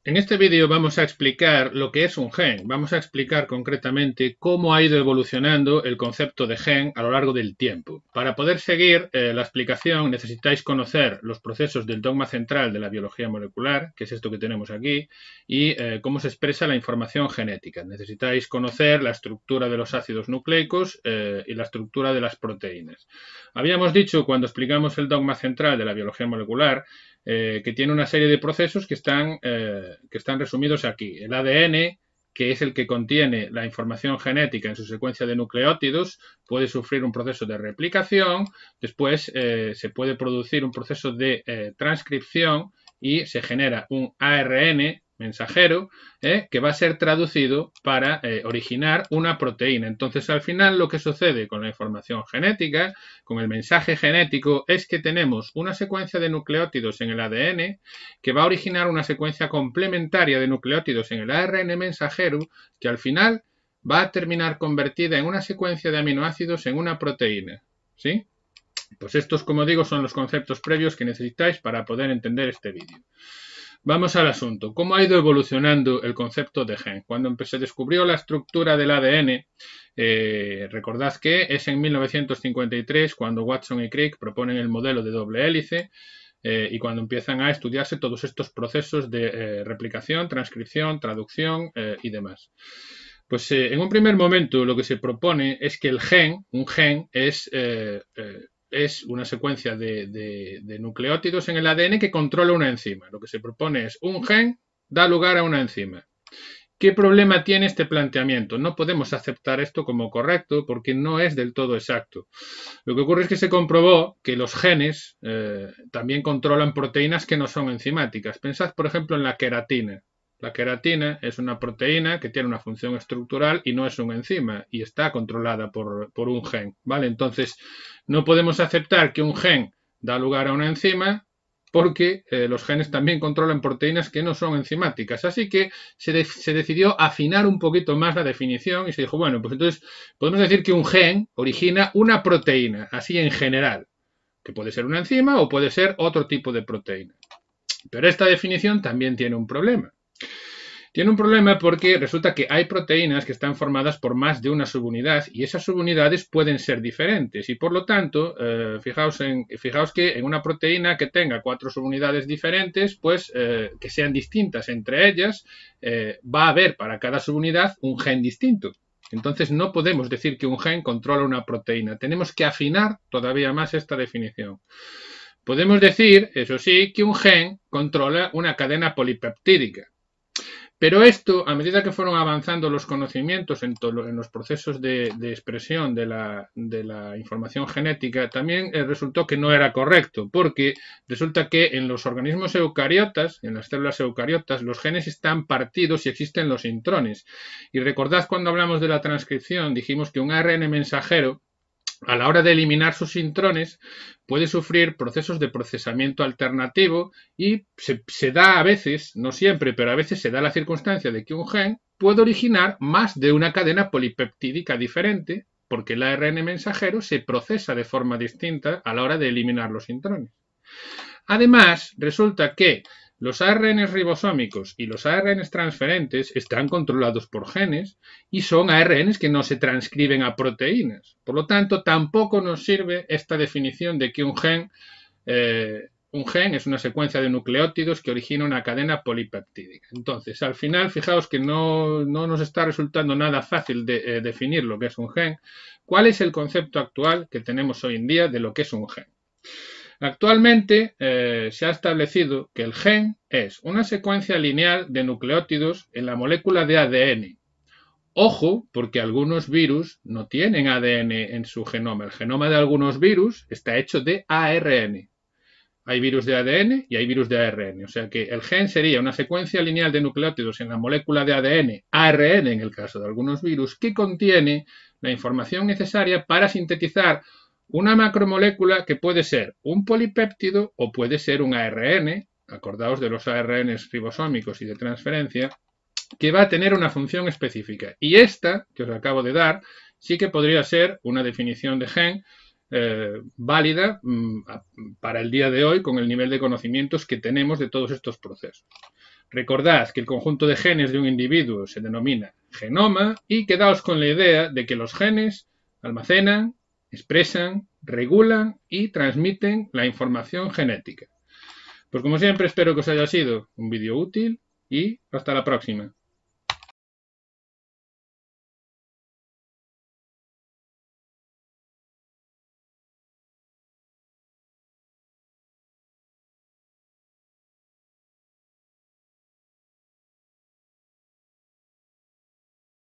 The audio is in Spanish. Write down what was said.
En este vídeo vamos a explicar lo que es un gen. Vamos a explicar concretamente cómo ha ido evolucionando el concepto de gen a lo largo del tiempo. Para poder seguir la explicación necesitáis conocer los procesos del dogma central de la biología molecular, que es esto que tenemos aquí, y cómo se expresa la información genética. Necesitáis conocer la estructura de los ácidos nucleicos y la estructura de las proteínas. Habíamos dicho cuando explicamos el dogma central de la biología molecular que tiene una serie de procesos que están resumidos aquí. El ADN, que es el que contiene la información genética en su secuencia de nucleótidos, puede sufrir un proceso de replicación, después se puede producir un proceso de transcripción y se genera un ARN mensajero que va a ser traducido para originar una proteína. Entonces, al final, lo que sucede con la información genética, con el mensaje genético, es que tenemos una secuencia de nucleótidos en el ADN que va a originar una secuencia complementaria de nucleótidos en el ARN mensajero que al final va a terminar convertida en una secuencia de aminoácidos en una proteína. ¿Sí? Pues estos, como digo, son los conceptos previos que necesitáis para poder entender este vídeo. Vamos al asunto. ¿Cómo ha ido evolucionando el concepto de gen? Cuando se descubrió la estructura del ADN, recordad que es en 1953 cuando Watson y Crick proponen el modelo de doble hélice y cuando empiezan a estudiarse todos estos procesos de replicación, transcripción, traducción y demás. Pues en un primer momento lo que se propone es que un gen es una secuencia de nucleótidos en el ADN que controla una enzima. Lo que se propone es un gen da lugar a una enzima. ¿Qué problema tiene este planteamiento? No podemos aceptar esto como correcto porque no es del todo exacto. Lo que ocurre es que se comprobó que los genes también controlan proteínas que no son enzimáticas. Pensad, por ejemplo, en la queratina. La queratina es una proteína que tiene una función estructural y no es una enzima y está controlada por un gen, ¿vale? Entonces, no podemos aceptar que un gen da lugar a una enzima porque los genes también controlan proteínas que no son enzimáticas. Así que se decidió afinar un poquito más la definición y se dijo, bueno, pues entonces podemos decir que un gen origina una proteína, así en general, que puede ser una enzima o puede ser otro tipo de proteína. Pero esta definición también tiene un problema. Tiene un problema porque resulta que hay proteínas que están formadas por más de una subunidad y esas subunidades pueden ser diferentes y por lo tanto, fijaos que en una proteína que tenga 4 subunidades diferentes, pues que sean distintas entre ellas, va a haber para cada subunidad un gen distinto. Entonces no podemos decir que un gen controla una proteína. Tenemos que afinar todavía más esta definición. Podemos decir, eso sí, que un gen controla una cadena polipeptídica. Pero esto, a medida que fueron avanzando los conocimientos en los procesos de expresión de la información genética, también resultó que no era correcto, porque resulta que en los organismos eucariotas, en las células eucariotas, los genes están partidos y existen los intrones. Y recordad cuando hablamos de la transcripción, dijimos que un ARN mensajero, a la hora de eliminar sus intrones, puede sufrir procesos de procesamiento alternativo y se da a veces, no siempre, pero a veces se da la circunstancia de que un gen puede originar más de una cadena polipeptídica diferente porque el ARN mensajero se procesa de forma distinta a la hora de eliminar los intrones. Además, resulta que los ARN ribosómicos y los ARN transferentes están controlados por genes y son ARNs que no se transcriben a proteínas. Por lo tanto, tampoco nos sirve esta definición de que un gen es una secuencia de nucleótidos que origina una cadena polipeptídica. Entonces, al final, fijaos que no nos está resultando nada fácil de definir lo que es un gen. ¿Cuál es el concepto actual que tenemos hoy en día de lo que es un gen? Actualmente se ha establecido que el gen es una secuencia lineal de nucleótidos en la molécula de ADN. Ojo, porque algunos virus no tienen ADN en su genoma. El genoma de algunos virus está hecho de ARN. Hay virus de ADN y hay virus de ARN. O sea que el gen sería una secuencia lineal de nucleótidos en la molécula de ADN, ARN en el caso de algunos virus, que contiene la información necesaria para sintetizar una macromolécula que puede ser un polipéptido o puede ser un ARN, acordaos de los ARNs ribosómicos y de transferencia, que va a tener una función específica. Y esta, que os acabo de dar, sí que podría ser una definición de gen válida para el día de hoy con el nivel de conocimientos que tenemos de todos estos procesos. Recordad que el conjunto de genes de un individuo se denomina genoma y quedaos con la idea de que los genes almacenan, expresan, regulan y transmiten la información genética. Pues como siempre espero que os haya sido un vídeo útil y hasta la próxima.